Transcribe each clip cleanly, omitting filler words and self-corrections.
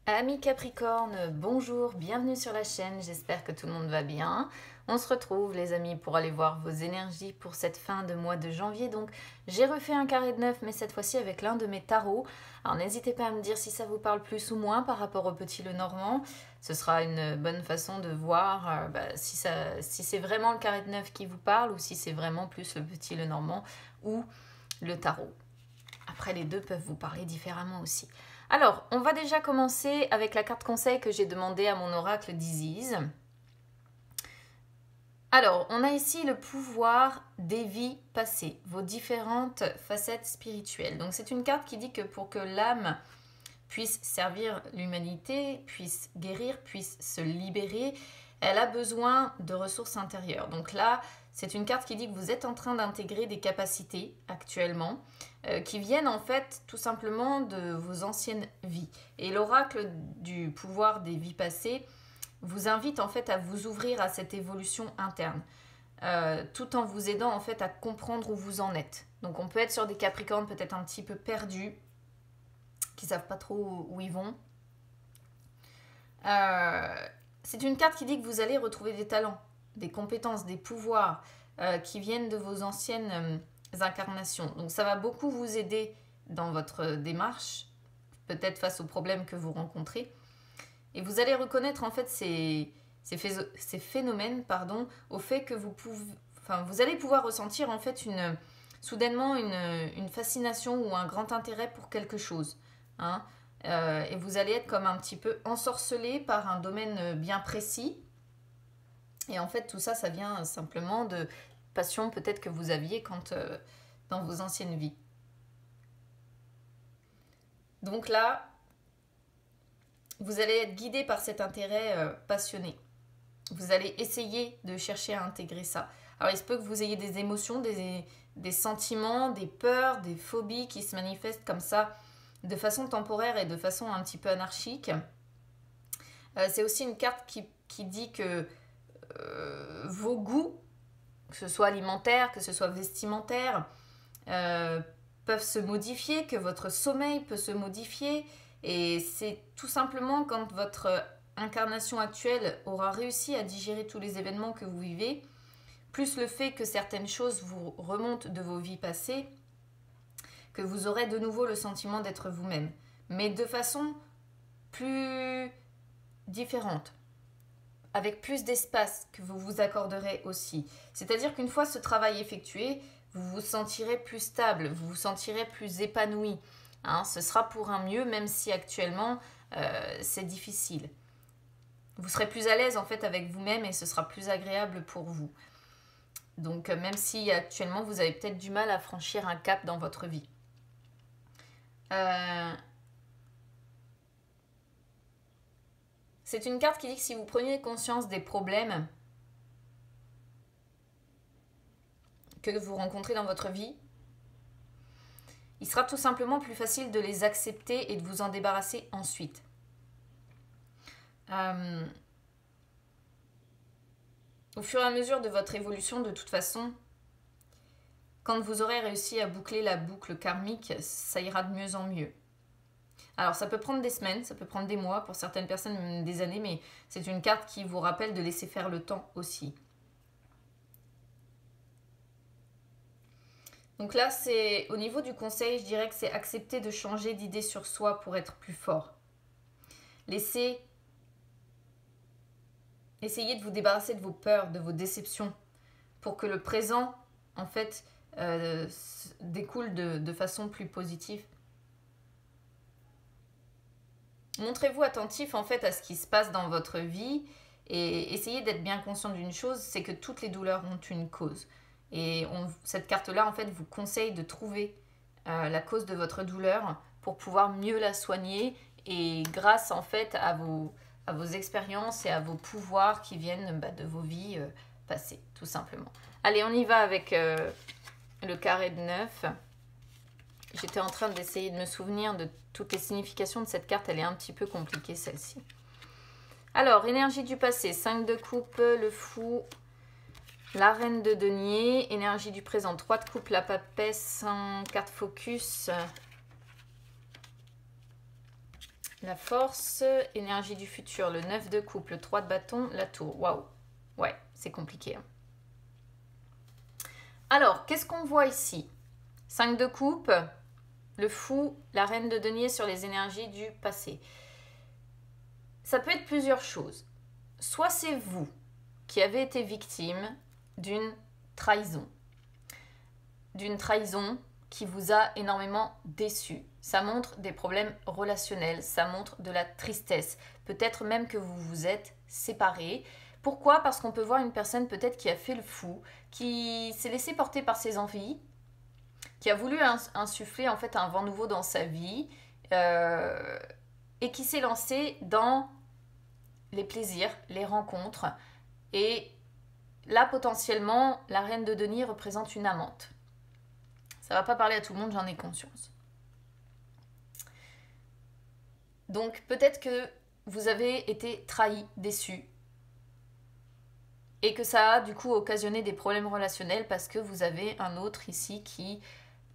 Amis Capricorne, bonjour, bienvenue sur la chaîne, j'espère que tout le monde va bien. On se retrouve les amis pour aller voir vos énergies pour cette fin de mois de janvier. Donc j'ai refait un carré de 9 mais cette fois-ci avec l'un de mes tarots. Alors n'hésitez pas à me dire si ça vous parle plus ou moins par rapport au petit Lenormand. Ce sera une bonne façon de voir si c'est vraiment le carré de 9 qui vous parle ou si c'est vraiment plus le petit Lenormand ou le tarot. Après les deux peuvent vous parler différemment aussi. Alors, on va déjà commencer avec la carte conseil que j'ai demandé à mon oracle d'Isis. Alors, on a ici le pouvoir des vies passées, vos différentes facettes spirituelles. Donc, c'est une carte qui dit que pour que l'âme puisse servir l'humanité, puisse guérir, puisse se libérer, elle a besoin de ressources intérieures. Donc là, c'est une carte qui dit que vous êtes en train d'intégrer des capacités actuellement qui viennent en fait tout simplement de vos anciennes vies. Et l'oracle du pouvoir des vies passées vous invite en fait à vous ouvrir à cette évolution interne, tout en vous aidant en fait à comprendre où vous en êtes. Donc on peut être sur des Capricornes peut-être un petit peu perdus, qui savent pas trop où ils vont. C'est une carte qui dit que vous allez retrouver des talents, des compétences, des pouvoirs qui viennent de vos anciennes incarnations. Donc ça va beaucoup vous aider dans votre démarche, peut-être face aux problèmes que vous rencontrez. Et vous allez reconnaître en fait ces phénomènes au fait que vous allez pouvoir ressentir en fait soudainement une fascination ou un grand intérêt pour quelque chose. Hein. Et vous allez être comme un petit peu ensorcelé par un domaine bien précis. Et en fait, tout ça, ça vient simplement de passion peut-être que vous aviez dans vos anciennes vies. Donc là, vous allez être guidé par cet intérêt passionné. Vous allez essayer de chercher à intégrer ça. Alors, il se peut que vous ayez des émotions, des sentiments, des peurs, des phobies qui se manifestent comme ça de façon temporaire et de façon un petit peu anarchique. C'est aussi une carte qui dit que vos goûts, que ce soit alimentaire, que ce soit vestimentaire, peuvent se modifier, que votre sommeil peut se modifier. Et c'est tout simplement quand votre incarnation actuelle aura réussi à digérer tous les événements que vous vivez, plus le fait que certaines choses vous remontent de vos vies passées, que vous aurez de nouveau le sentiment d'être vous-même, mais de façon plus différente, avec plus d'espace que vous vous accorderez aussi. C'est-à-dire qu'une fois ce travail effectué, vous vous sentirez plus stable, vous vous sentirez plus épanoui. Hein, ce sera pour un mieux, même si actuellement c'est difficile. Vous serez plus à l'aise en fait avec vous-même et ce sera plus agréable pour vous. Donc même si actuellement vous avez peut-être du mal à franchir un cap dans votre vie. C'est une carte qui dit que si vous preniez conscience des problèmes que vous rencontrez dans votre vie, il sera tout simplement plus facile de les accepter et de vous en débarrasser ensuite. Au fur et à mesure de votre évolution, de toute façon, quand vous aurez réussi à boucler la boucle karmique, ça ira de mieux en mieux. Alors ça peut prendre des semaines, ça peut prendre des mois, pour certaines personnes même des années, mais c'est une carte qui vous rappelle de laisser faire le temps aussi. Donc là, c'est au niveau du conseil, je dirais que c'est accepter de changer d'idée sur soi pour être plus fort. Essayez de vous débarrasser de vos peurs, de vos déceptions, pour que le présent, en fait, découle de façon plus positive. Montrez-vous attentif en fait à ce qui se passe dans votre vie et essayez d'être bien conscient d'une chose, c'est que toutes les douleurs ont une cause. Et cette carte-là en fait vous conseille de trouver la cause de votre douleur pour pouvoir mieux la soigner et grâce en fait à vos expériences et à vos pouvoirs qui viennent de vos vies passées, tout simplement. Allez, on y va avec le carré de 9. J'étais en train d'essayer de me souvenir de toutes les significations de cette carte. Elle est un petit peu compliquée, celle-ci. Alors, énergie du passé. 5 de coupe, le fou, la reine de denier. Énergie du présent. 3 de coupe, la papesse, carte focus. La force, énergie du futur, le 9 de coupe, le 3 de bâton, la tour. Waouh. Ouais, c'est compliqué. Hein. Alors, qu'est-ce qu'on voit ici? 5 de coupe, le fou, la reine de denier sur les énergies du passé. Ça peut être plusieurs choses. Soit c'est vous qui avez été victime d'une trahison. D'une trahison qui vous a énormément déçu. Ça montre des problèmes relationnels, ça montre de la tristesse. Peut-être même que vous vous êtes séparés. Pourquoi? Parce qu'on peut voir une personne peut-être qui a fait le fou, qui s'est laissé porter par ses envies, qui a voulu insuffler en fait un vent nouveau dans sa vie et qui s'est lancé dans les plaisirs, les rencontres. Et là, potentiellement, la reine de denier représente une amante. Ça va pas parler à tout le monde, j'en ai conscience. Donc, peut-être que vous avez été trahi, déçu. Et que ça a du coup occasionné des problèmes relationnels parce que vous avez un autre ici qui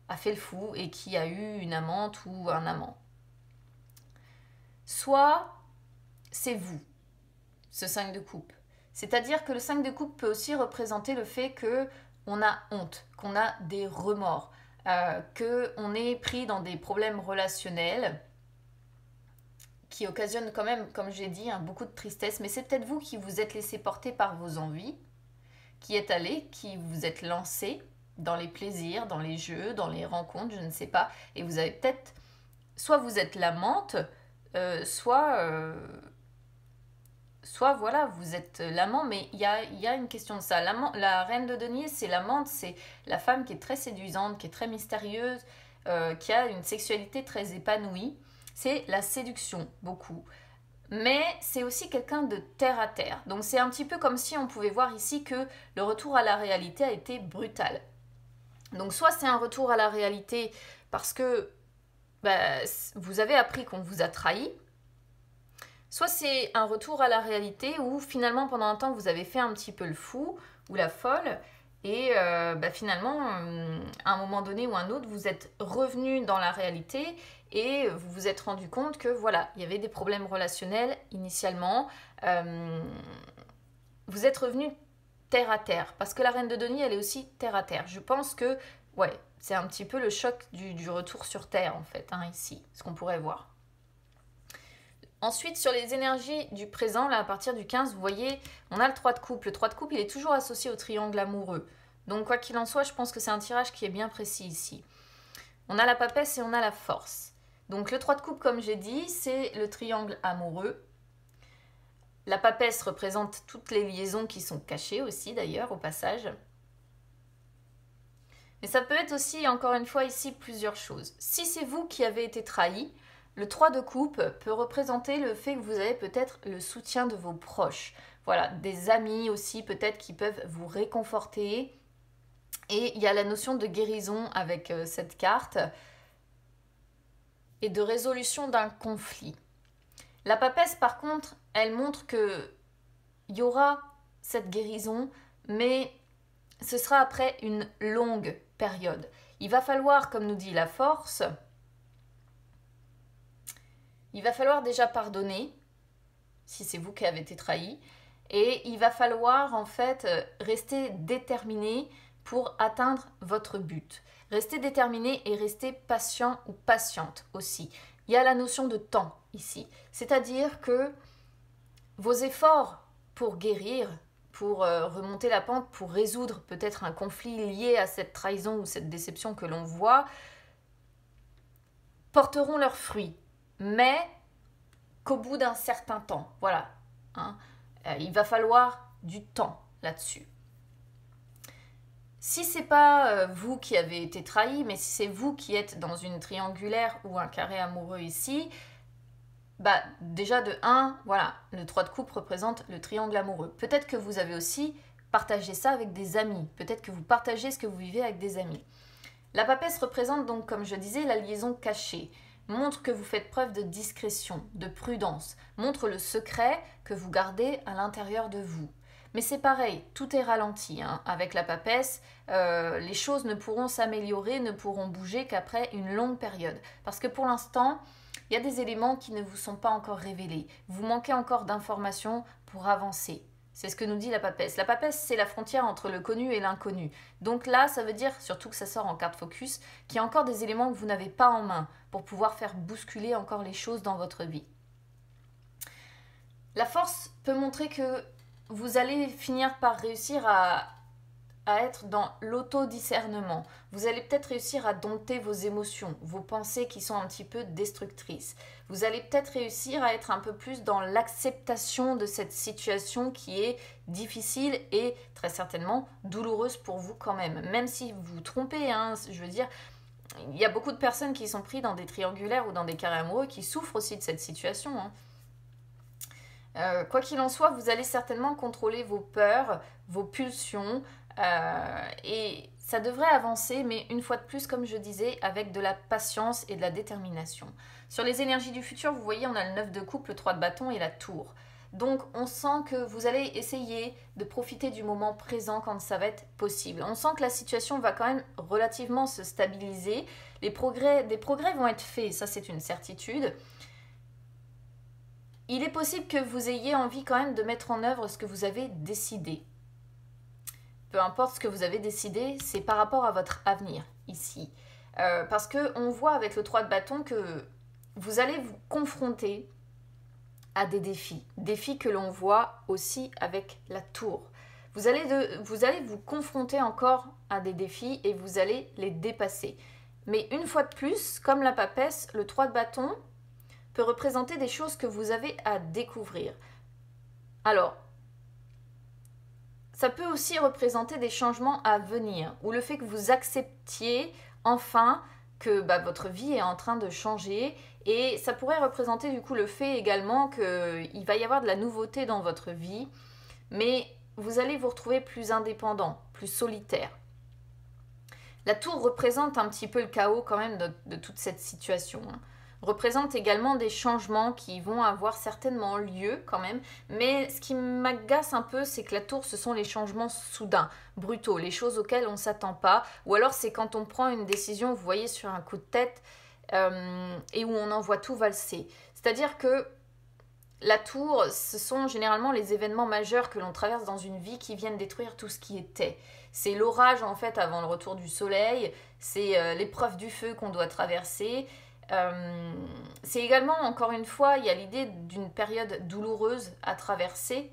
a fait le fou et qui a eu une amante ou un amant. Soit c'est vous, ce 5 de coupe. C'est-à-dire que le 5 de coupe peut aussi représenter le fait qu'on a honte, qu'on a des remords, qu'on est pris dans des problèmes relationnels qui occasionnent quand même, comme j'ai dit, beaucoup de tristesse. Mais c'est peut-être vous qui vous êtes laissé porter par vos envies, qui êtes allé, qui vous êtes lancé dans les plaisirs, dans les jeux, dans les rencontres, je ne sais pas. Et vous avez peut-être, soit vous êtes l'amante, soit voilà, vous êtes l'amant, mais il y a une question de ça. La reine de denier, c'est l'amante, c'est la femme qui est très séduisante, qui est très mystérieuse, qui a une sexualité très épanouie. C'est la séduction, beaucoup. Mais c'est aussi quelqu'un de terre à terre. Donc c'est un petit peu comme si on pouvait voir ici que le retour à la réalité a été brutal. Donc soit c'est un retour à la réalité parce que vous avez appris qu'on vous a trahi, soit c'est un retour à la réalité où finalement pendant un temps vous avez fait un petit peu le fou ou la folle et finalement à un moment donné ou un autre vous êtes revenu dans la réalité et vous vous êtes rendu compte que voilà, il y avait des problèmes relationnels initialement. Vous êtes revenu terre à terre parce que la reine de denier elle est aussi terre à terre. Je pense que ouais, c'est un petit peu le choc du retour sur terre en fait, hein, ici, ce qu'on pourrait voir. Ensuite, sur les énergies du présent, là, à partir du 15, vous voyez, on a le 3 de coupe. Le 3 de coupe, il est toujours associé au triangle amoureux. Donc, quoi qu'il en soit, je pense que c'est un tirage qui est bien précis ici. On a la papesse et on a la force. Donc, le 3 de coupe, comme j'ai dit, c'est le triangle amoureux. La papesse représente toutes les liaisons qui sont cachées aussi, d'ailleurs, au passage. Mais ça peut être aussi, encore une fois, ici, plusieurs choses. Si c'est vous qui avez été trahi, le 3 de coupe peut représenter le fait que vous avez peut-être le soutien de vos proches. Voilà, des amis aussi peut-être qui peuvent vous réconforter. Et il y a la notion de guérison avec cette carte et de résolution d'un conflit. La papesse, par contre, elle montre qu'il y aura cette guérison, mais ce sera après une longue période. Il va falloir, comme nous dit la force, il va falloir déjà pardonner, si c'est vous qui avez été trahi, et il va falloir en fait rester déterminé pour atteindre votre but. Restez déterminé et restez patient ou patiente aussi. Il y a la notion de temps ici, c'est-à-dire que vos efforts pour guérir, pour remonter la pente, pour résoudre peut-être un conflit lié à cette trahison ou cette déception que l'on voit, porteront leurs fruits. Mais qu'au bout d'un certain temps, voilà, hein, il va falloir du temps là-dessus. Si c'est pas vous qui avez été trahi, mais si c'est vous qui êtes dans une triangulaire ou un carré amoureux ici, déjà de 1, voilà, le 3 de coupe représente le triangle amoureux. Peut-être que vous avez aussi partagé ça avec des amis. Peut-être que vous partagez ce que vous vivez avec des amis. La papesse représente donc, comme je disais, la liaison cachée. Montre que vous faites preuve de discrétion, de prudence. Montre le secret que vous gardez à l'intérieur de vous. Mais c'est pareil, tout est ralenti. Hein. Avec la papesse, les choses ne pourront s'améliorer, ne pourront bouger qu'après une longue période. Parce que pour l'instant, Il y a des éléments qui ne vous sont pas encore révélés. Vous manquez encore d'informations pour avancer. C'est ce que nous dit la papesse. La papesse, c'est la frontière entre le connu et l'inconnu. Donc là, ça veut dire, surtout que ça sort en carte focus, qu'il y a encore des éléments que vous n'avez pas en main pour pouvoir faire bousculer encore les choses dans votre vie. La force peut montrer que vous allez finir par réussir à être dans l'autodiscernement. Vous allez peut-être réussir à dompter vos émotions, vos pensées qui sont un petit peu destructrices. Vous allez peut-être réussir à être un peu plus dans l'acceptation de cette situation qui est difficile et très certainement douloureuse pour vous quand même. Même si vous vous trompez, hein, je veux dire, il y a beaucoup de personnes qui sont prises dans des triangulaires ou dans des carrés amoureux qui souffrent aussi de cette situation, hein. Quoi qu'il en soit, vous allez certainement contrôler vos peurs, vos pulsions, et ça devrait avancer, mais une fois de plus, comme je disais, avec de la patience et de la détermination. Sur les énergies du futur, vous voyez, on a le 9 de coupe, le 3 de bâton et la tour. Donc, on sent que vous allez essayer de profiter du moment présent quand ça va être possible. On sent que la situation va quand même relativement se stabiliser. Des progrès vont être faits, ça c'est une certitude. Il est possible que vous ayez envie quand même de mettre en œuvre ce que vous avez décidé. Peu importe ce que vous avez décidé, c'est par rapport à votre avenir ici. Parce qu'on voit avec le 3 de bâton que vous allez vous confronter à des défis. Défis que l'on voit aussi avec la tour. Vous allez vous confronter encore à des défis et vous allez les dépasser. Mais une fois de plus, comme la papesse, le 3 de bâton peut représenter des choses que vous avez à découvrir. Alors, ça peut aussi représenter des changements à venir, ou le fait que vous acceptiez enfin que votre vie est en train de changer, et ça pourrait représenter du coup le fait également qu'il va y avoir de la nouveauté dans votre vie, mais vous allez vous retrouver plus indépendant, plus solitaire. La tour représente un petit peu le chaos quand même de toute cette situation, hein. Représente également des changements qui vont avoir certainement lieu quand même, mais ce qui m'agace un peu, c'est que la tour, ce sont les changements soudains, brutaux, les choses auxquelles on ne s'attend pas, ou alors c'est quand on prend une décision, vous voyez, sur un coup de tête, et où on envoie tout valser. C'est-à-dire que la tour, ce sont généralement les événements majeurs que l'on traverse dans une vie qui viennent détruire tout ce qui était. C'est l'orage en fait avant le retour du soleil, c'est l'épreuve du feu qu'on doit traverser. C'est également, encore une fois, il y a l'idée d'une période douloureuse à traverser,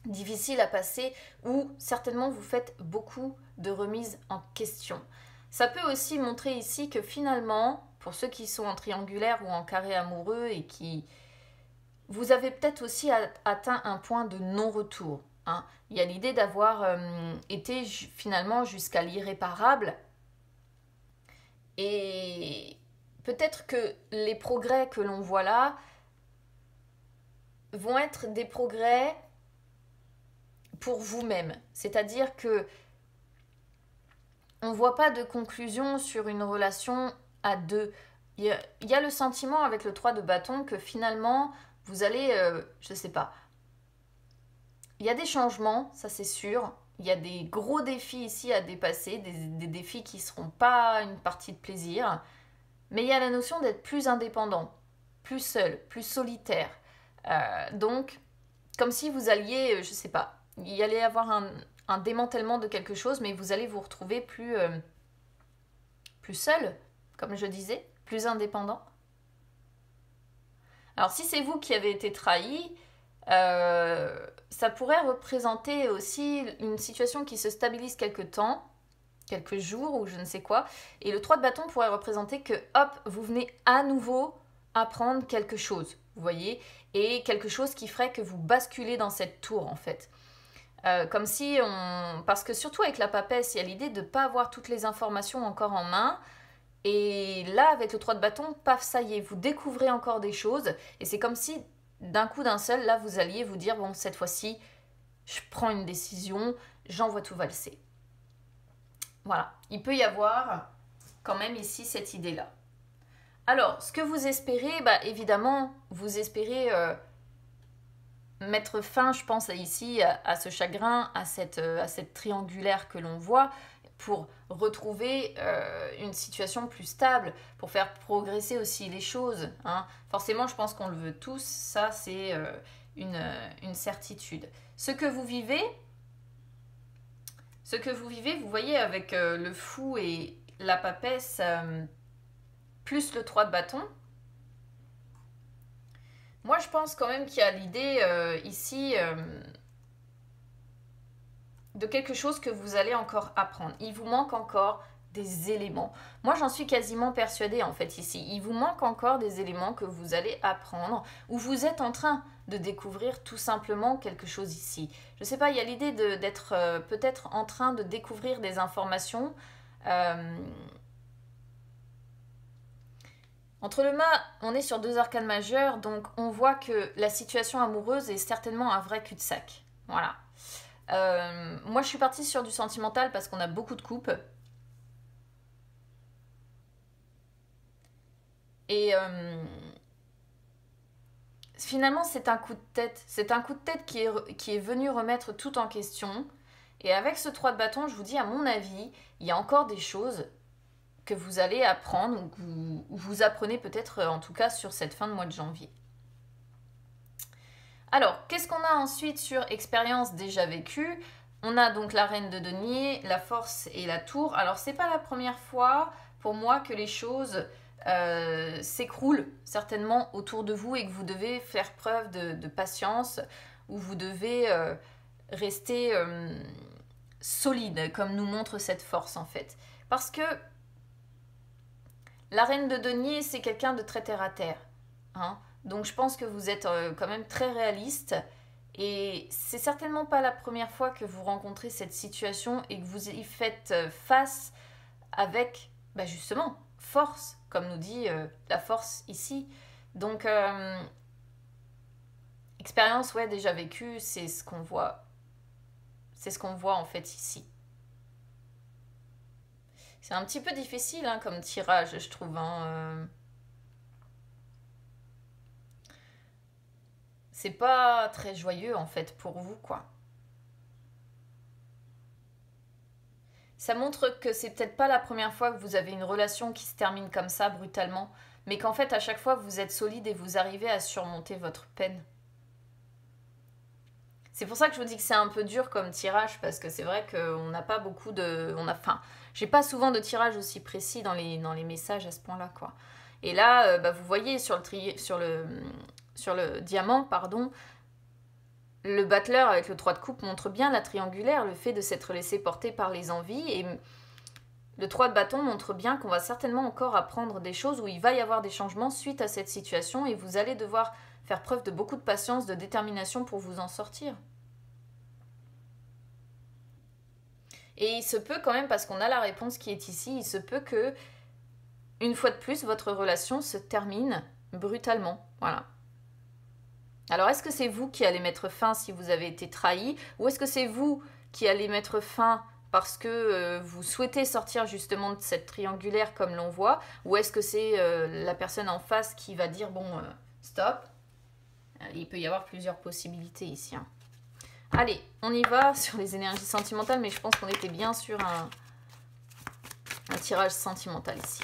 difficile à passer, où certainement vous faites beaucoup de remises en question. Ça peut aussi montrer ici que finalement, pour ceux qui sont en triangulaire ou en carré amoureux et qui... Vous avez peut-être aussi atteint un point de non-retour, hein. Il y a l'idée d'avoir été finalement jusqu'à l'irréparable et... Peut-être que les progrès que l'on voit là vont être des progrès pour vous-même. C'est-à-dire que on ne voit pas de conclusion sur une relation à deux. Il y a le sentiment avec le 3 de bâton que finalement, vous allez, je ne sais pas, il y a des changements, ça c'est sûr. Il y a des gros défis ici à dépasser, des défis qui ne seront pas une partie de plaisir. Mais il y a la notion d'être plus indépendant, plus seul, plus solitaire. Donc, comme si vous alliez, je sais pas, il y allait avoir un démantèlement de quelque chose, mais vous allez vous retrouver plus seul, comme je disais, plus indépendant. Alors, si c'est vous qui avez été trahi, ça pourrait représenter aussi une situation qui se stabilise quelque temps, quelques jours ou je ne sais quoi. Et le 3 de bâton pourrait représenter que, hop, vous venez à nouveau apprendre quelque chose, vous voyez, et quelque chose qui ferait que vous basculez dans cette tour, en fait. Comme si on... Parce que surtout avec la papesse, il y a l'idée de ne pas avoir toutes les informations encore en main. Et là, avec le 3 de bâton, paf, ça y est, vous découvrez encore des choses. Et c'est comme si, d'un coup d'un seul, là, vous alliez vous dire, bon, cette fois-ci, je prends une décision, j'envoie tout valser. Voilà, il peut y avoir quand même ici cette idée-là. Alors, ce que vous espérez, évidemment, vous espérez mettre fin, je pense, ici, à ce chagrin, à cette triangulaire que l'on voit. pour retrouver une situation plus stable, pour faire progresser aussi les choses. Hein. Forcément, je pense qu'on le veut tous, ça c'est une certitude. Ce que vous vivez, vous voyez avec le fou et la papesse, plus le 3 de bâton, moi je pense quand même qu'il y a l'idée ici de quelque chose que vous allez encore apprendre. Il vous manque encore des éléments. Moi, j'en suis quasiment persuadée en fait ici. Il vous manque encore des éléments que vous allez apprendre ou vous êtes en train de découvrir tout simplement quelque chose ici. Je ne sais pas, il y a l'idée d'être peut-être en train de découvrir des informations. Entre le mât, on est sur 2 arcanes majeures, donc on voit que la situation amoureuse est certainement un vrai cul-de-sac. Voilà. Moi, je suis partie sur du sentimental parce qu'on a beaucoup de coupes. Et finalement, c'est un coup de tête. C'est un coup de tête qui est venu remettre tout en question. Et avec ce 3 de bâton, je vous dis, à mon avis, il y a encore des choses que vous allez apprendre ou vous apprenez peut-être, en tout cas, sur cette fin de mois de janvier. Alors, qu'est-ce qu'on a ensuite sur expérience déjà vécue? On a donc la reine de denier, la force et la tour. Alors, c'est pas la première fois pour moi que les choses s'écroulent certainement autour de vous et que vous devez faire preuve de patience ou vous devez rester solide, comme nous montre cette force en fait. Parce que la reine de denier, c'est quelqu'un de très terre à terre. Hein. Donc je pense que vous êtes quand même très réaliste et c'est certainement pas la première fois que vous rencontrez cette situation et que vous y faites face avec justement force, comme nous dit la force ici. Donc expérience déjà vécue, c'est ce qu'on voit. C'est ce qu'on voit en fait ici. C'est un petit peu difficile hein, comme tirage, je trouve. Hein. C'est pas très joyeux en fait pour vous, quoi. Ça montre que c'est peut-être pas la première fois que vous avez une relation qui se termine comme ça, brutalement, mais qu'en fait, à chaque fois, vous êtes solide et vous arrivez à surmonter votre peine. C'est pour ça que je vous dis que c'est un peu dur comme tirage, parce que c'est vrai qu'on n'a pas beaucoup de... j'ai pas souvent de tirage aussi précis dans les messages à ce point-là, quoi. Et là, vous voyez sur le diamant, pardon, le battleur avec le 3 de coupe montre bien la triangulaire, le fait de s'être laissé porter par les envies. Et le 3 de bâton montre bien qu'on va certainement encore apprendre des choses où il va y avoir des changements suite à cette situation et vous allez devoir faire preuve de beaucoup de patience, de détermination pour vous en sortir. Et il se peut quand même, parce qu'on a la réponse qui est ici, il se peut que, une fois de plus, votre relation se termine brutalement. Voilà. Alors, est-ce que c'est vous qui allez mettre fin si vous avez été trahi, ou est-ce que c'est vous qui allez mettre fin parce que vous souhaitez sortir justement de cette triangulaire comme l'on voit, ou est-ce que c'est la personne en face qui va dire bon, stop. Il peut y avoir plusieurs possibilités ici. Hein. Allez, on y va sur les énergies sentimentales, mais je pense qu'on était bien sur un tirage sentimental ici.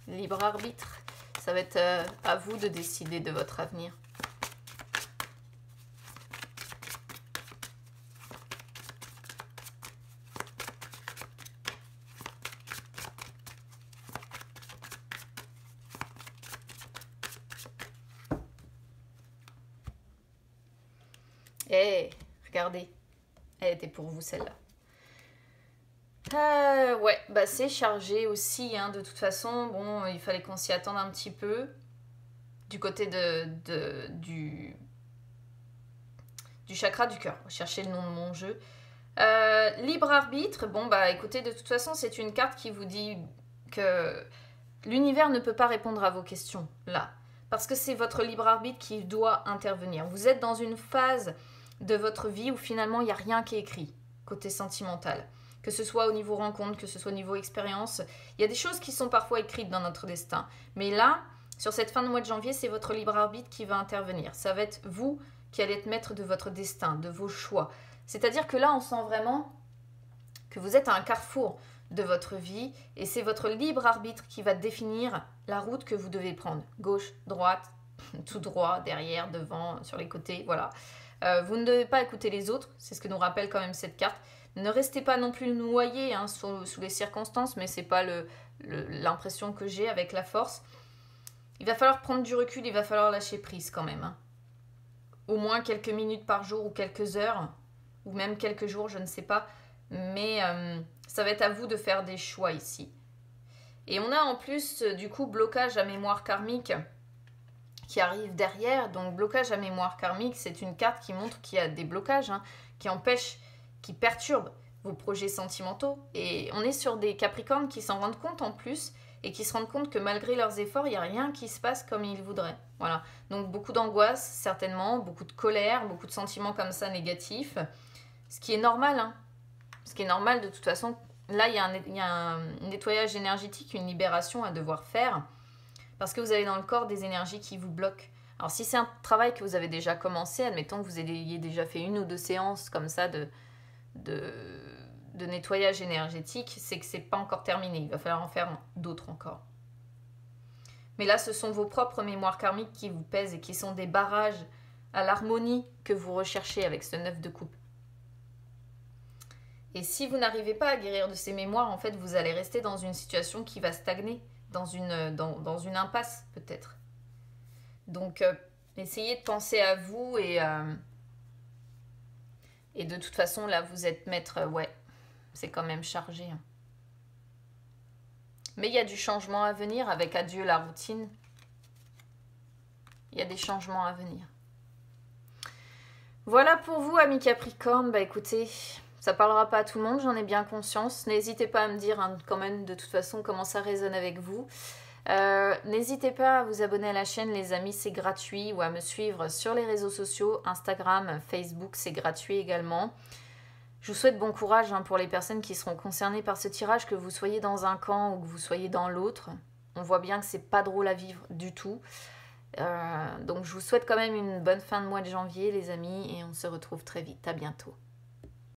Libre arbitre, ça va être à vous de décider de votre avenir. Eh, regardez, elle était pour vous celle-là. Ouais, c'est chargé aussi, hein, de toute façon. Bon, il fallait qu'on s'y attende un petit peu. Du côté du chakra du cœur. Chercher le nom de mon jeu. Libre arbitre. Bon, écoutez, de toute façon, c'est une carte qui vous dit que l'univers ne peut pas répondre à vos questions, là. Parce que c'est votre libre arbitre qui doit intervenir. Vous êtes dans une phase de votre vie où finalement, il n'y a rien qui est écrit, côté sentimental. que ce soit au niveau rencontre, que ce soit au niveau expérience. Il y a des choses qui sont parfois écrites dans notre destin. Mais là, sur cette fin de mois de janvier, c'est votre libre arbitre qui va intervenir. Ça va être vous qui allez être maître de votre destin, de vos choix. C'est-à-dire que là, on sent vraiment que vous êtes à un carrefour de votre vie et c'est votre libre arbitre qui va définir la route que vous devez prendre. Gauche, droite, tout droit, derrière, devant, sur les côtés, voilà. Vous ne devez pas écouter les autres, c'est ce que nous rappelle quand même cette carte. Ne restez pas non plus noyé sous les circonstances, mais c'est pas l'impression que j'ai avec la force. Il va falloir prendre du recul, il va falloir lâcher prise quand même. Au moins quelques minutes par jour ou quelques heures, ou même quelques jours, je ne sais pas. Mais ça va être à vous de faire des choix ici. Et on a en plus, du coup, blocage à mémoire karmique qui arrive derrière. Donc, blocage à mémoire karmique, c'est une carte qui montre qu'il y a des blocages, qui empêchent, qui perturbent vos projets sentimentaux. Et on est sur des Capricornes qui s'en rendent compte en plus et qui se rendent compte que malgré leurs efforts, il n'y a rien qui se passe comme ils voudraient. Voilà. Donc, beaucoup d'angoisse, certainement, beaucoup de colère, beaucoup de sentiments comme ça négatifs. Ce qui est normal, Ce qui est normal de toute façon. Là, il y a un nettoyage énergétique, une libération à devoir faire parce que vous avez dans le corps des énergies qui vous bloquent. Alors, si c'est un travail que vous avez déjà commencé, admettons que vous ayez déjà fait 1 ou 2 séances comme ça de nettoyage énergétique, c'est que c'est pas encore terminé. Il va falloir en faire d'autres encore. Mais là, ce sont vos propres mémoires karmiques qui vous pèsent et qui sont des barrages à l'harmonie que vous recherchez avec ce 9 de coupe. Et si vous n'arrivez pas à guérir de ces mémoires, en fait, vous allez rester dans une situation qui va stagner, dans une impasse peut-être. Donc, essayez de penser à vous et de toute façon, là, vous êtes maître, ouais, c'est quand même chargé. Mais il y a du changement à venir avec adieu la routine. Il y a des changements à venir. Voilà pour vous, amis Capricorne. Bah écoutez... Ça parlera pas à tout le monde, j'en ai bien conscience. N'hésitez pas à me dire quand même de toute façon comment ça résonne avec vous. N'hésitez pas à vous abonner à la chaîne les amis, c'est gratuit. Ou à me suivre sur les réseaux sociaux, Instagram, Facebook, c'est gratuit également. Je vous souhaite bon courage pour les personnes qui seront concernées par ce tirage, que vous soyez dans un camp ou que vous soyez dans l'autre. On voit bien que c'est pas drôle à vivre du tout. Donc je vous souhaite quand même une bonne fin de mois de janvier les amis et on se retrouve très vite. À bientôt.